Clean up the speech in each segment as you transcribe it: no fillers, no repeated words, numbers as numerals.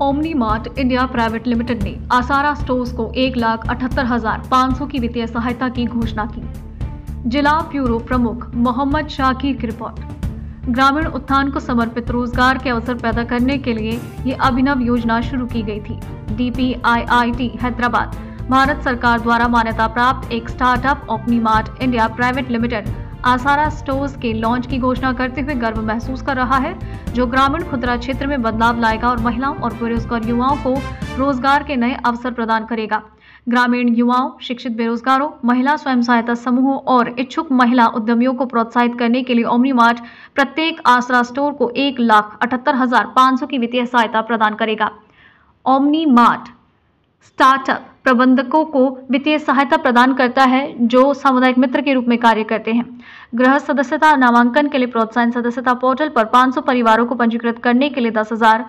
Omni mart India private limited ने आसारा stores को 1,78,500 की वित्तीय सहायता की घोषणा की। जिला ब्यूरो प्रमुख मोहम्मद शाकिर की रिपोर्ट। ग्रामीण उत्थान को समर्पित रोजगार के अवसर पैदा करने के लिए ये अभिनव योजना शुरू की गई थी। DPIIT हैदराबाद भारत सरकार द्वारा मान्यता प्राप्त एक startup omni mart India private limited आसारा स्टोर्स के लॉन्च की घोषणा करते हुए गर्व महसूस कर रहा है, जो ग्रामीण खुदरा क्षेत्र में बदलाव लाएगा और महिलाओं और बेरोजगार युवाओं को रोजगार के नए अवसर प्रदान करेगा। ग्रामीण युवाओं, शिक्षित बेरोजगारों, महिला स्वयं सहायता समूहों और इच्छुक महिला उद्यमियों को प्रोत्साहित करने के लिए ओमनी मार्ट प्रत्येक आसरा स्टोर को 1,78,500 की वित्तीय सहायता प्रदान करेगा। ओमनी मार्ट स्टार्टअप प्रबंधकों को वित्तीय सहायता प्रदान करता है जो सामुदायिक मित्र के रूप में कार्य करते हैं। गृह सदस्यता नामांकन के लिए प्रोत्साहन सदस्यता पोर्टल पर 500 परिवारों को पंजीकृत करने के लिए 10,000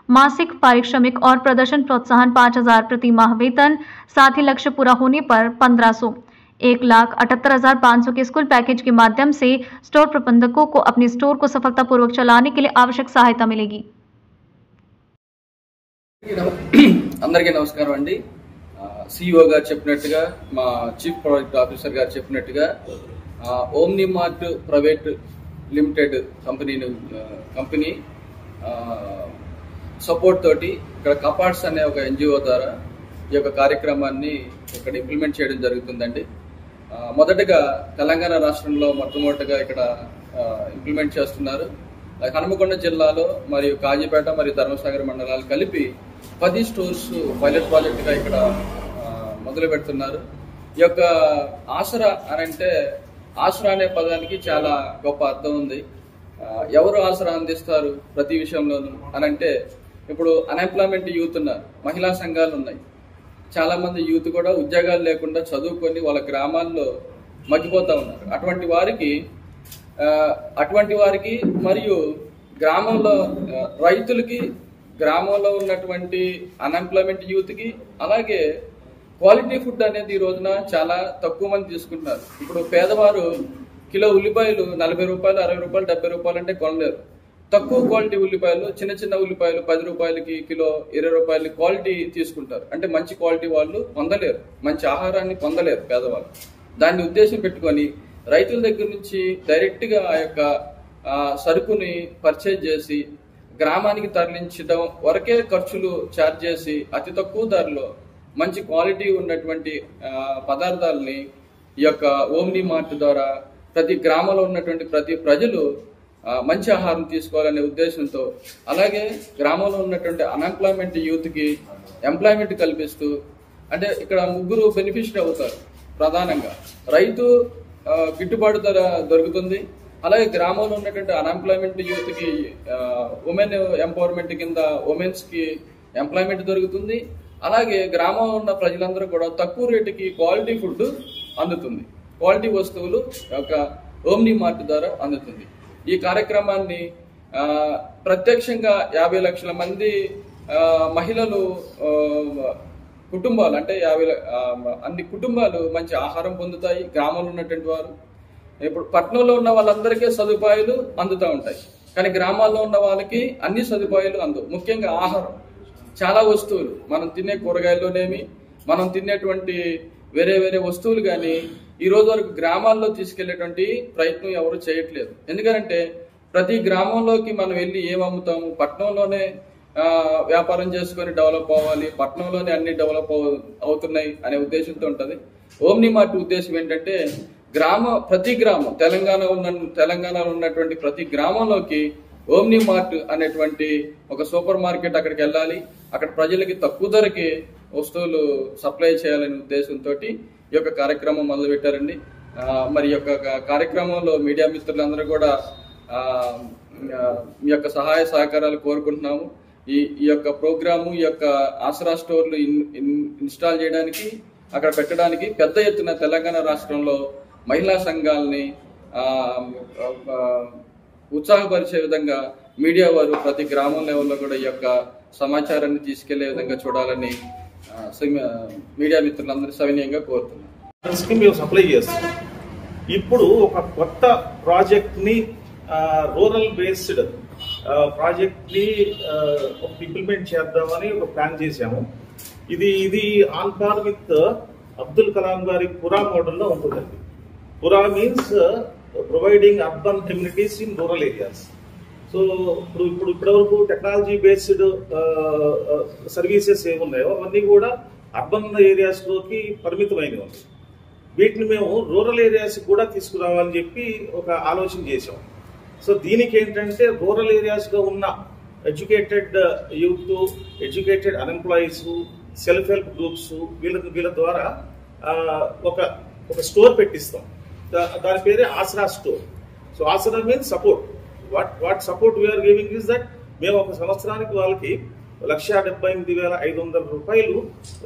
मासिक पारिश्रमिक और प्रदर्शन प्रोत्साहन 5,000 प्रति माह वेतन, साथ ही लक्ष्य पूरा होने पर 1,500 1,78,500 के स्कूल पैकेज के माध्यम से स्टोर प्रबंधकों को अपने स्टोर को सफलतापूर्वक चलाने के लिए आवश्यक सहायता मिलेगी। అందరికీ నమస్కారం అండి। CEO గారు చెప్పినట్టుగా మా చీఫ్ ప్రాజెక్ట్ ఆఫీసర్ గారు చెప్పినట్టుగా omni mart private limited company support తోటి ఇక్కడ కపాట్స్ అనే ఒక NGO ద్వారా ఈ యొక్క కార్యక్రమాన్ని ఇక్కడ ఇంప్లిమెంట్ చేయడం జరుగుతుందండి। మొదటగా తెలంగాణ రాష్ట్రంలో మొట్టమొదటిగా ఇక్కడ ఇంప్లిమెంట్ చేస్తున్నారు। హనుమకొండ జిల్లాలో మరియు కాజీపేట మరియు ధర్మసాగర్ మండలాలు కలిపి 10 స్టోర్స్ పైలట్ ప్రాజెక్ట్ గా ఇక్కడ మొదలు పెడుతున్నారు। ఈ యొక్క ఆసరా అని అంటే ఆసరా అనే పదానికి చాలా గొప్ప అర్థం ఉంది। ఎవరు ఆసరా అందిస్తారు ప్రతి విషయంలోనూ అని అంటే ఇప్పుడు అన్ఎంప్లాయ్మెంట్ యూత్ ఉన్నారు, మహిళా సంఘాలు ఉన్నాయి, చాలా మంది యూత్ కూడా ఉద్యోగాలు లేకుండా చదువుకొని వాళ్ళ గ్రామాల్లో మగ్గిపోతా ఉన్నారు। అటువంటి వారికి మరియు గ్రామంలో రైతులకి, గ్రామంలో ఉన్నటువంటి అన్ఎంప్లాయ్మెంట్ యూత్ కి, అలాగే క్వాలిటీ ఫుడ్ అనేది ఈ రోజున చాలా తక్కువ మంది తీసుకుంటున్నారు। ఇప్పుడు పేదవారు కిలో ఉల్లిపాయలు 40 రూపాయలు, 60 రూపాయలు, 70 రూపాయలు అంటే కొనలేరు। తక్కువ క్వాలిటీ ఉల్లిపాయలు, చిన్న చిన్న ఉల్లిపాయలు 10 రూపాయలకి కిలో, 20 రూపాయలకి క్వాలిటీ తీసుకుంటారు। అంటే మంచి క్వాలిటీ వాళ్ళు పొందలేరు, మంచి ఆహారాన్ని పొందలేరు పేదవాళ్ళు। దాన్ని ఉద్దేశం పెట్టుకొని రైతుల దగ్గర నుంచి డైరెక్ట్ గా ఆ యొక్క సరుకుని పర్చేజ్ చేసి గ్రామానికి తరలించడం వరకే ఖర్చులు ఛార్జ్ చేసి అతి తక్కువ ధరలో మంచి క్వాలిటీ ఉన్నటువంటి పదార్థాలని ఈ యొక్క ఓమ్ని మార్ట్ ద్వారా ప్రతి గ్రామంలో ఉన్నటువంటి ప్రతి ప్రజలు మంచి ఆహారం తీసుకోవాలనే ఉద్దేశంతో, అలాగే గ్రామంలో ఉన్నటువంటి అన్ఎంప్లాయ్మెంట్ యూత్ కి ఎంప్లాయ్మెంట్ కల్పిస్తూ, అంటే ఇక్కడ ముగ్గురు బెనిఫిషియరీ అవుతారు। ప్రధానంగా రైతు గిట్టుబాటు ధర దొరుకుతుంది, అలాగే గ్రామంలో ఉన్నటువంటి అన్ఎంప్లాయ్మెంట్ యూత్ కి ఉమెన్ ఎంపవర్మెంట్ కింద ఉమెన్స్ కి ఎంప్లాయ్మెంట్ దొరుకుతుంది, అలాగే గ్రామంలో ఉన్న ప్రజలందరూ కూడా తక్కువ రేటుకి క్వాలిటీ ఫుడ్ అందుతుంది, క్వాలిటీ వస్తువులు ఒక ఓమ్ని మార్ట్ ద్వారా అందుతుంది। ఈ కార్యక్రమాన్ని ప్రత్యక్షంగా 50 లక్షల మంది మహిళలు కుటుంబాలు, అంటే అన్ని కుటుంబాలు మంచి ఆహారం పొందుతాయి గ్రామంలో ఉన్నటువంటి వారు। ఇప్పుడు పట్టణంలో ఉన్న వాళ్ళందరికీ సదుపాయాలు అందుతూ ఉంటాయి, కానీ గ్రామాల్లో ఉన్న వాళ్ళకి అన్ని సదుపాయాలు అందవు। ముఖ్యంగా ఆహారం, చాలా వస్తువులు మనం తినే కూరగాయల్లోనేమి, మనం తినేటువంటి వేరే వేరే వస్తువులు కానీ ఈ రోజు వరకు గ్రామాల్లో తీసుకెళ్లేటువంటి ప్రయత్నం ఎవరు చేయట్లేదు। ఎందుకంటే ప్రతి గ్రామంలోకి మనం వెళ్ళి ఏం అమ్ముతాము, పట్టణంలోనే వ్యాపారం చేసుకొని డెవలప్ అవ్వాలి, పట్టణంలోనే అన్ని డెవలప్ అవుతున్నాయి అనే ఉద్దేశంతో ఉంటది। ఓమ్ని మార్ట్ ఉద్దేశం ఏంటంటే ప్రతి గ్రామం, తెలంగాణలో ఉన్నటువంటి ప్రతి గ్రామంలోకి ఓమ్ని మార్ట్ అనేటువంటి ఒక సూపర్ మార్కెట్ అక్కడికి వెళ్ళాలి, అక్కడ ప్రజలకి తక్కువ ధరకి వస్తువులు సప్లై చేయాలనే ఉద్దేశంతో ఈ యొక్క కార్యక్రమం మొదలు పెట్టారండి। మరి ఈ యొక్క కార్యక్రమంలో మీడియా మిత్రులందరూ కూడా మీ యొక్క సహాయ సహకారాలు కోరుకుంటున్నాము। ఈ యొక్క ప్రోగ్రాము, ఈ యొక్క ఆసరా స్టోర్లు ఇన్స్టాల్ చేయడానికి, అక్కడ పెట్టడానికి పెద్ద ఎత్తున తెలంగాణ రాష్ట్రంలో మహిళా సంఘాలని ఉత్సాహపరిచే విధంగా మీడియా వారు ప్రతి గ్రామం లెవెల్లో కూడా ఈ యొక్క సమాచారాన్ని తీసుకెళ్లే విధంగా చూడాలని మీడియా మిత్రులందరూ సవినయంగా కోరుతున్నాను। మేము సప్లై చేస్తాం। ఇప్పుడు ఒక కొత్త ప్రాజెక్ట్ ని రూరల్ బేస్డ్ ప్రాజెక్ట్ ని ఇంప్లిమెంట్ చేద్దామని ఒక ప్లాన్ చేశాము. ఇది on par with Abdul Kalam గారి పురా మోడల్లో ఉంటుందండి. పురా means providing urban communities in rural areas. So ఇప్పటివరకు టెక్నాలజీ బేస్డ్ సర్వీసెస్ ఏమున్నాయో అవన్నీ కూడా అర్బన్ ఏరియాస్ లోకి పరిమితమైనవి ఉంది. వీటిని మేము రూరల్ ఏరియాస్ కూడా తీసుకురావాలని చెప్పి ఒక ఆలోచన చేసాం. సో దీనికి ఏంటంటే రూరల్ ఏరియాస్ లో ఉన్న educated youth, educated unemployees, self help groups వీళ్ళ ద్వారా ఒక స్టోర్ పెట్టిస్తాం. దాని పేరే Aasara store. So Aasara means support. What support we are giving is that మేము ఒక సంవత్సరానికి వాళ్ళకి 1,78,500 రూపాయలు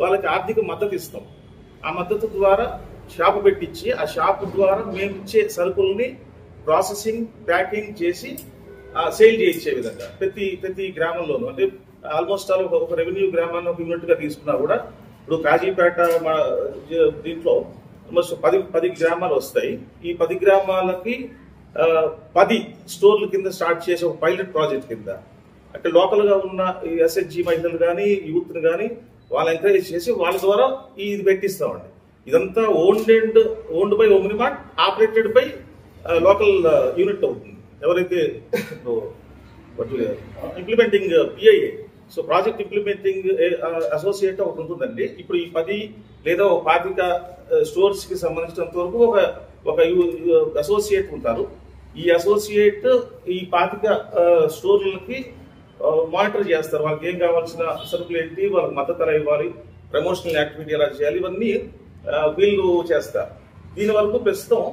వాళ్ళకి ఆర్థిక మద్దతు ఇస్తాం. ఆ మద్దతు ద్వారా షాపు పెట్టించి ఆ షాపు ద్వారా మేము ఇచ్చే సరుకుల్ని ప్రాసెసింగ్, ప్యాకింగ్ చేసి సేల్ చేయించే విధంగా ప్రతి గ్రామంలోనూ, అంటే ఆల్మోస్ట్ ఒక రెవెన్యూ గ్రామాన్ని ఒక యూనిట్ గా తీసుకున్నా కూడా ఇప్పుడు కాజీపేట దీంట్లో ఆల్మోస్ట్ 10 గ్రామాలు వస్తాయి. ఈ 10 గ్రామాలకి 10 స్టోర్ల కింద స్టార్ట్ చేసే ఒక పైలట్ ప్రాజెక్ట్ కింద అక్కడ లోకల్ గా ఉన్న ఎస్హెచ్జి మహిళలు కానీ యూత్ ని కానీ వాళ్ళు ఎంకరేజ్ చేసి వాళ్ళ ద్వారా ఇది పెట్టిస్తామండి. ఇదంతా owned by omni mart, operated by local unit అవుతుంది. ఎవరైతే implementing PIA, so project implementing associate ఒకటి ఉంటుందండి. ఇప్పుడు ఈ 10 లేదా 25 స్టోర్స్ కి సంబంధించినంత వరకు ఒక అసోసియేట్ ఉంటారు. ఈ అసోసియేట్ ఈ 25 స్టోర్లకి మానిటర్ చేస్తారు. వాళ్ళకి ఏం కావాల్సిన సరుకులు ఏంటి, వాళ్ళకి మద్దతు ఎలా ఇవ్వాలి, ప్రమోషనల్ యాక్టివిటీ ఎలా చేయాలి, ఇవన్నీ వీళ్ళు చేస్తారు. దీని వరకు ప్రస్తుతం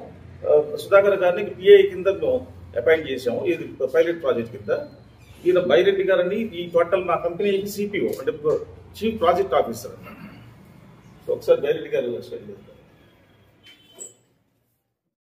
సుధాకర్ గారిని పిఐ కింద మేము అపాయింట్ చేసాము. ఇది పైలట్ ప్రాజెక్ట్ కింద. ఈయన బైరెడ్డి గారిని ఈ టోటల్ మా కంపెనీకి సిపిఓ అంటే చీఫ్ ప్రాజెక్ట్ ఆఫీసర్ అన్నమాట. ఒకసారి బైరెడ్డి గారు